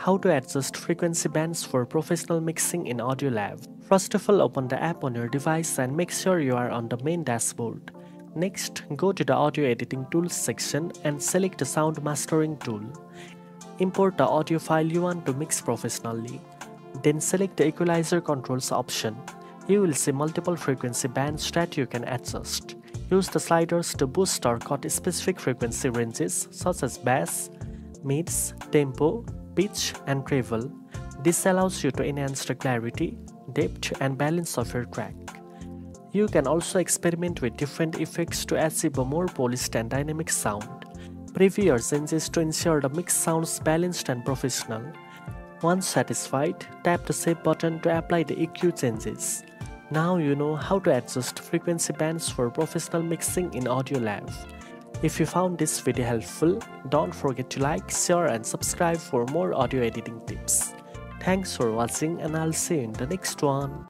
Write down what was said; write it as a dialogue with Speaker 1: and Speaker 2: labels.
Speaker 1: How to adjust frequency bands for professional mixing in AudioLab. First of all, open the app on your device and make sure you are on the main dashboard. Next, go to the Audio Editing Tools section and select the Sound Mastering tool. Import the audio file you want to mix professionally. Then select the Equalizer Controls option. You will see multiple frequency bands that you can adjust. Use the sliders to boost or cut specific frequency ranges such as bass, mids, tempo, pitch, and treble. This allows you to enhance the clarity, depth, and balance of your track. You can also experiment with different effects to achieve a more polished and dynamic sound. Preview your changes to ensure the mix sounds balanced and professional. Once satisfied, tap the Save button to apply the EQ changes. Now you know how to adjust frequency bands for professional mixing in AudioLab. If you found this video helpful, don't forget to like, share, and subscribe for more audio editing tips. Thanks for watching, and I'll see you in the next one.